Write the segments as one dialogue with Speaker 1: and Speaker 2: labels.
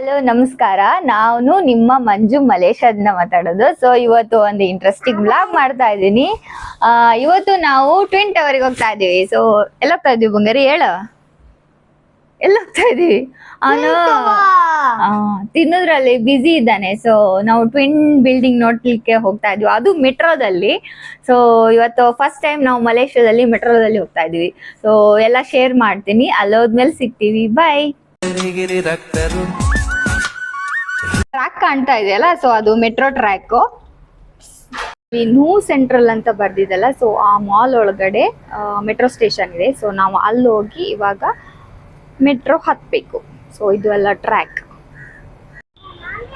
Speaker 1: Hello ನಮಸ್ಕಾರ. ನಾನು ನಿಮ್ಮ ಮಂಜು ಮಲೇಶ್ ಅದನ್ನ ಮಾತಾಡೋದು. ಸೊ ಇವತ್ತು ಒಂದು ಇಂಟ್ರೆಸ್ಟಿಂಗ್ ಬ್ಲಾಗ್ ಮಾಡ್ತಾ ಇದ್ದೀನಿ. ಇವತ್ತು ನಾವು ಟ್ವಿನ್ ಟವರ್ಗೆ ಹೋಗ್ತಾ ಇದೀವಿ. ಸೊ ಎಲ್ಲ ಹೋಗ್ತಾ ಇದೀವಿ ಬಂಗಾರಿ, ಹೇಳು ಎಲ್ಲ ಹೋಗ್ತಾ ಇದೀವಿ. ಅವನು ತಿನ್ನೋದ್ರಲ್ಲಿ ಬ್ಯುಸಿ ಇದ್ದಾನೆ. ಸೊ ನಾವು ಟ್ವಿನ್ ಬಿಲ್ಡಿಂಗ್ ನೋಡ್ಲಿಕ್ಕೆ ಹೋಗ್ತಾ ಇದೀವಿ, ಅದು ಮೆಟ್ರೋದಲ್ಲಿ. ಸೊ ಇವತ್ತು ಫಸ್ಟ್ ಟೈಮ್ ನಾವು ಮಲೇಷ್ಯಾದಲ್ಲಿ ಮೆಟ್ರೋದಲ್ಲಿ ಹೋಗ್ತಾ ಇದೀವಿ. ಸೊ ಎಲ್ಲ ಶೇರ್ ಮಾಡ್ತೀನಿ, ಅಲ್ಲೋದ್ಮೇಲೆ ಸಿಗ್ತೀವಿ. ಬಾಯ್. ಟ್ರ್ಯಾಕ್ ಕಾಣ್ತಾ ಇದೆಯಲ್ಲ, ಸೊ ಅದು ಮೆಟ್ರೋ ಟ್ರ್ಯಾಕ್. ನ್ಯೂ ಸೆಂಟ್ರಲ್ ಅಂತ ಬರ್ದಿದಲ್ಲ, ಸೊ ಆ ಮಾಲ್ ಒಳಗಡೆ ಮೆಟ್ರೋ ಸ್ಟೇಷನ್ ಇದೆ. ಸೊ ನಾವು ಅಲ್ಲಿ ಹೋಗಿ ಇವಾಗ ಮೆಟ್ರೋ ಹತ್ಬೇಕು. ಸೊ ಇದು ಎಲ್ಲ ಟ್ರ್ಯಾಕ್.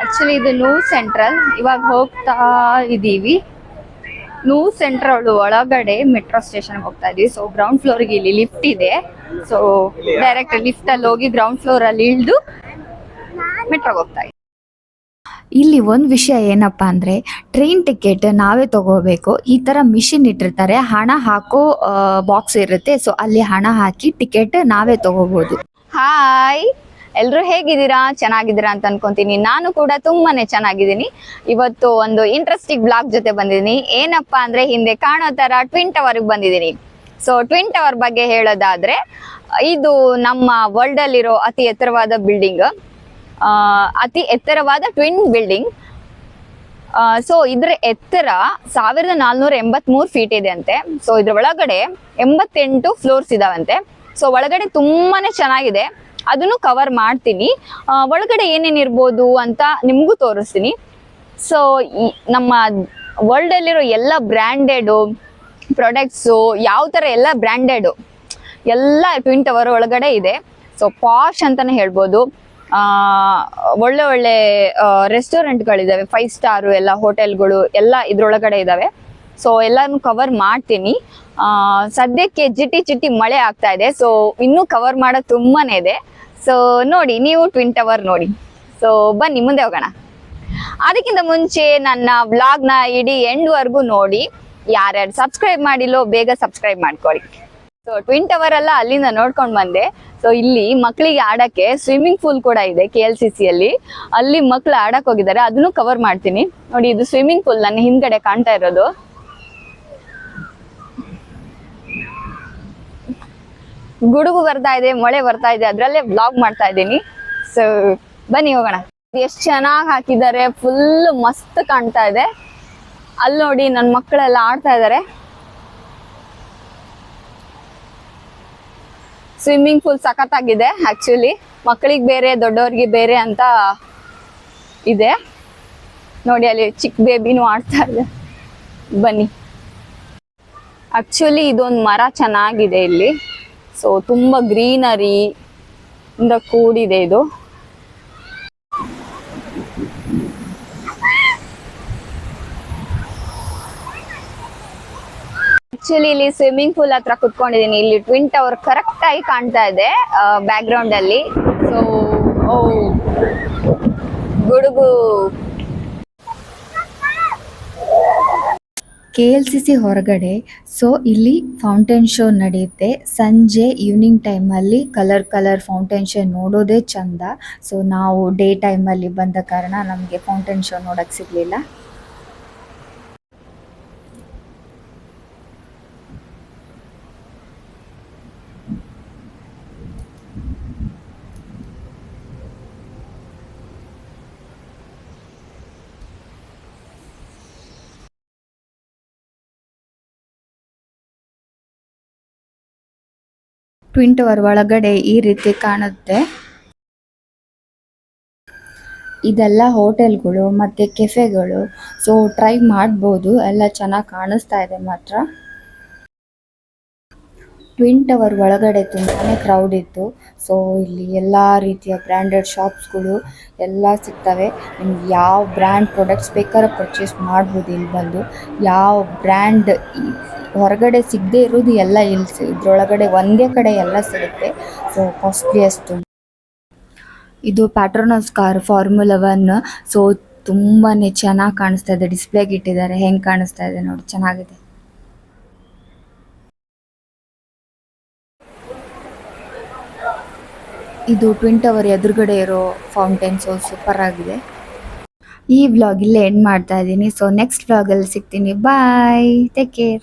Speaker 1: ಆಕ್ಚುಲಿ ಇದು ನ್ಯೂ ಸೆಂಟ್ರಲ್. ಇವಾಗ ಹೋಗ್ತಾ ಇದೀವಿ. ನ್ಯೂ ಸೆಂಟ್ರಲ್ ಒಳಗಡೆ ಮೆಟ್ರೋ ಸ್ಟೇಷನ್ ಹೋಗ್ತಾ ಇದೀವಿ. ಸೊ ಗ್ರೌಂಡ್ ಫ್ಲೋರ್ಗೆ ಇಲ್ಲಿ ಲಿಫ್ಟ್ ಇದೆ. ಸೊ ಡೈರೆಕ್ಟ್ ಲಿಫ್ಟ್ ಅಲ್ಲಿ ಹೋಗಿ ಗ್ರೌಂಡ್ ಫ್ಲೋರ್ ಅಲ್ಲಿ ಇಳಿದು ಮೆಟ್ರೋಗೆ ಹೋಗ್ತಾ ಇದೀವಿ. ಇಲ್ಲಿ ಒಂದು ವಿಷಯ ಏನಪ್ಪಾ ಅಂದ್ರೆ, ಟ್ರೈನ್ ಟಿಕೆಟ್ ನಾವೇ ತಗೋಬೇಕು. ಈ ತರ ಮಿಷಿನ್ ಇಟ್ಟಿರ್ತಾರೆ, ಹಣ ಹಾಕೋ ಬಾಕ್ಸ್ ಇರುತ್ತೆ. ಸೊ ಅಲ್ಲಿ ಹಣ ಹಾಕಿ ಟಿಕೆಟ್ ನಾವೇ ತಗೋಬಹುದು. ಹಾಯ್, ಎಲ್ರು ಹೇಗಿದ್ದೀರಾ? ಚೆನ್ನಾಗಿದ್ದೀರಾ ಅಂತ ಅನ್ಕೊಂತೀನಿ. ನಾನು ಕೂಡ ತುಂಬಾನೇ ಚೆನ್ನಾಗಿದ್ದೀನಿ. ಇವತ್ತು ಒಂದು ಇಂಟ್ರೆಸ್ಟಿಂಗ್ ಬ್ಲಾಗ್ ಜೊತೆ ಬಂದಿದ್ದೀನಿ. ಏನಪ್ಪಾ ಅಂದ್ರೆ, ಹಿಂದೆ ಕಾಣೋ ತರ ಟ್ವಿನ್ ಟವರ್ಗೆ ಬಂದಿದ್ದೀನಿ. ಸೊ ಟ್ವಿನ್ ಟವರ್ ಬಗ್ಗೆ ಹೇಳೋದಾದ್ರೆ, ಇದು ನಮ್ಮ ವರ್ಲ್ಡ್ ಅಲ್ಲಿರೋ ಅತಿ ಎತ್ತರವಾದ ಬಿಲ್ಡಿಂಗ್, ಅತಿ ಎತ್ತರವಾದ ಟ್ವಿನ್ ಬಿಲ್ಡಿಂಗ್. ಸೊ ಇದ್ರ ಎತ್ತರ 1483 ಫೀಟ್ ಇದೆ ಅಂತೆ. ಸೊ ಇದ್ರ ಒಳಗಡೆ 88 ಫ್ಲೋರ್ಸ್ ಇದಾವಂತೆ. ಸೊ ಒಳಗಡೆ ತುಂಬಾನೇ ಚೆನ್ನಾಗಿದೆ, ಅದನ್ನು ಕವರ್ ಮಾಡ್ತೀನಿ. ಒಳಗಡೆ ಏನೇನಿರ್ಬೋದು ಅಂತ ನಿಮಗೂ ತೋರಿಸ್ತೀನಿ. ಸೊ ನಮ್ಮ ವರ್ಲ್ಡ್ ಅಲ್ಲಿರೋ ಎಲ್ಲ ಬ್ರ್ಯಾಂಡೆಡು ಪ್ರಾಡಕ್ಟ್ಸು, ಯಾವ ಥರ ಎಲ್ಲ ಬ್ರ್ಯಾಂಡೆಡು ಎಲ್ಲ ಟ್ವಿನ್ ಟವರ್ ಒಳಗಡೆ ಇದೆ. ಸೊ ಪಾಶ್ ಅಂತಾನೆ ಹೇಳ್ಬೋದು. ಒಳ್ಳೆ ಒಳ್ಳೆ ರೆಸ್ಟೋರೆಂಟ್ಗಳಿದಾವೆ, 5 ಸ್ಟಾರು ಎಲ್ಲ ಹೋಟೆಲ್ಗಳು ಎಲ್ಲ ಇದ್ರೊಳಗಡೆ ಇದಾವೆ. ಸೊ ಎಲ್ಲಾನು ಕವರ್ ಮಾಡ್ತೀನಿ. ಸದ್ಯಕ್ಕೆ ಚಿಟಿ ಮಳೆ ಆಗ್ತಾ ಇದೆ. ಸೊ ಇನ್ನೂ ಕವರ್ ಮಾಡೋದು ತುಂಬಾನೇ ಇದೆ. ಸೊ ನೋಡಿ, ನೀವು ಟ್ವಿನ್ ಟವರ್ ನೋಡಿ. ಸೊ ಬನ್ನಿ ಮುಂದೆ ಹೋಗೋಣ. ಅದಕ್ಕಿಂತ ಮುಂಚೆ ನನ್ನ ವ್ಲಾಗ್ನ ಇಡೀ ಎಂಡ್ವರೆಗೂ ನೋಡಿ. ಯಾರ್ಯಾರು ಸಬ್ಸ್ಕ್ರೈಬ್ ಮಾಡಿಲ್ಲೋ ಬೇಗ ಸಬ್ಸ್ಕ್ರೈಬ್ ಮಾಡ್ಕೊಳ್ಳಿ. ಸೊ ಟ್ವಿನ್ ಟವರ್ ಎಲ್ಲ ಅಲ್ಲಿಂದ ನೋಡ್ಕೊಂಡು ಬಂದೆ. ಸೊ ಇಲ್ಲಿ ಮಕ್ಕಳಿಗೆ ಆಡಕ್ಕೆ ಸ್ವಿಮ್ಮಿಂಗ್ ಪೂಲ್ ಕೂಡ ಇದೆ KLCC ಅಲ್ಲಿ. ಅಲ್ಲಿ ಮಕ್ಕಳು ಆಡಕ್ ಹೋಗಿದ್ದಾರೆ, ಅದನ್ನು ಕವರ್ ಮಾಡ್ತೀನಿ. ನೋಡಿ, ಇದು ಸ್ವಿಮ್ಮಿಂಗ್ ಪೂಲ್ ನನ್ನ ಹಿಂದ್ಗಡೆ ಕಾಣ್ತಾ ಇರೋದು. ಗುಡುಗು ಬರ್ತಾ ಇದೆ, ಮಳೆ ಬರ್ತಾ ಇದೆ, ಅದ್ರಲ್ಲೇ ಬ್ಲಾಗ್ ಮಾಡ್ತಾ ಇದ್ದೀನಿ. ಸೊ ಬನ್ನಿ ಹೋಗೋಣ. ಎಷ್ಟು ಚೆನ್ನಾಗಿ ಹಾಕಿದ್ದಾರೆ, ಫುಲ್ ಮಸ್ತ್ ಕಾಣ್ತಾ ಇದೆ. ಅಲ್ಲಿ ನೋಡಿ, ನನ್ನ ಮಕ್ಕಳೆಲ್ಲ ಆಡ್ತಾ ಇದ್ದಾರೆ. ಸ್ವಿಮ್ಮಿಂಗ್ ಪೂಲ್ ಸಖತ್ತಾಗಿದೆ. ಆಕ್ಚುಲಿ ಮಕ್ಕಳಿಗೆ ಬೇರೆ, ದೊಡ್ಡವ್ರಿಗೆ ಬೇರೆ ಅಂತ ಇದೆ. ನೋಡಿ, ಅಲ್ಲಿ ಚಿಕ್ಕ ಬೇಬಿನೂ ಆಡ್ತಾ ಇದೆ. ಬನ್ನಿ. ಆಕ್ಚುಲಿ ಇದೊಂದು ಮರ ಚೆನ್ನಾಗಿದೆ ಇಲ್ಲಿ. ಸೊ ತುಂಬ ಗ್ರೀನರಿ ಇಂದ ಕೂಡಿದೆ ಇದು. ಆಕ್ಚುಲಿ ಇಲ್ಲಿ ಸ್ವಿಮ್ಮಿಂಗ್ ಪೂಲ್ ಹತ್ರ ಕುತ್ಕೊಂಡಿದ್ದೀನಿ. ಇಲ್ಲಿ ಟ್ವಿನ್ ಟವರ್ ಕರೆಕ್ಟ್ ಆಗಿ ಕಾಣ್ತಾ ಇದೆ ಬ್ಯಾಕ್ ಗ್ರೌಂಡ್ ಅಲ್ಲಿ. ಸೊ ಗುಡುಗು. KLCC ಹೊರಗಡೆ. ಸೊ ಇಲ್ಲಿ ಫೌಂಟೇನ್ ಶೋ ನಡೆಯುತ್ತೆ ಸಂಜೆ ಈವ್ನಿಂಗ್ ಟೈಮಲ್ಲಿ. ಕಲರ್ ಫೌಂಟೇನ್ ಶೋ ನೋಡೋದೇ ಚಂದ. ಸೊ ನಾವು ಡೇ ಟೈಮಲ್ಲಿ ಬಂದ ಕಾರಣ ನಮಗೆ ಫೌಂಟೇನ್ ಶೋ ನೋಡಕ್ ಸಿಗ್ಲಿಲ್ಲ. ಟ್ವಿನ್ ಟವರ್ ಒಳಗಡೆ ಈ ರೀತಿ ಕಾಣುತ್ತೆ. ಇದೆಲ್ಲ ಹೋಟೆಲ್ಗಳು ಮತ್ತೆ ಕೆಫೆಗಳು. ಸೊ ಟ್ರೈ ಮಾಡ್ಬೋದು, ಎಲ್ಲ ಚೆನ್ನಾಗಿ ಕಾಣಿಸ್ತಾ ಇದೆ ಮಾತ್ರ. ಟ್ವಿನ್ ಟವರ್ ಒಳಗಡೆ ತುಂಬಾನೇ ಕ್ರೌಡ್ ಇತ್ತು. ಸೊ ಇಲ್ಲಿ ಎಲ್ಲ ರೀತಿಯ ಬ್ರ್ಯಾಂಡೆಡ್ ಶಾಪ್ಸ್ಗಳು ಎಲ್ಲ ಸಿಗ್ತವೆ. ನಿಮ್ಗೆ ಯಾವ ಬ್ರ್ಯಾಂಡ್ ಪ್ರಾಡಕ್ಟ್ಸ್ ಬೇಕಾದ್ರೂ ಪರ್ಚೇಸ್ ಮಾಡ್ಬೋದು ಇಲ್ಲಿ ಬಂದು. ಯಾವ ಬ್ರ್ಯಾಂಡ್ ಹೊರಗಡೆ ಸಿಗದೆ ಇರೋದು ಎಲ್ಲ ಇಲ್ಲಿ ಇದ್ರೊಳಗಡೆ ಒಂದೇ ಕಡೆ ಎಲ್ಲ ಸಿಗುತ್ತೆ. ಸೊ ಕಾಸ್ಟ್ಲಿಯೆಸ್ಟ್ ಇದು ಪ್ಯಾಟ್ರೋನಸ್ ಕಾರ್ ಫಾರ್ಮುಲಾ 1. ಸೊ ತುಂಬಾನೇ ಚೆನ್ನಾಗಿ ಕಾಣಿಸ್ತಾ ಇದೆ. ಡಿಸ್ಪ್ಲೇಗೆ ಇಟ್ಟಿದ್ದಾರೆ, ಹೆಂಗೆ ಕಾಣಿಸ್ತಾ ಇದೆ ನೋಡಿ, ಚೆನ್ನಾಗಿದೆ. ಇದು ಟ್ವಿನ್ ಟವರ್ ಎದುರುಗಡೆ ಇರೋ ಫೌಂಟೇನ್ ಸೊ ಸೂಪರ್ ಆಗಿದೆ. ಈ ವ್ಲಾಗ್ ಇಲ್ಲೇ ಎಂಡ್ ಮಾಡ್ತಾ ಇದ್ದೀನಿ. ಸೊ ನೆಕ್ಸ್ಟ್ ವ್ಲಾಗಲ್ಲಿ ಸಿಗ್ತೀನಿ. ಬಾಯ್, ಟೇಕ್ ಕೇರ್.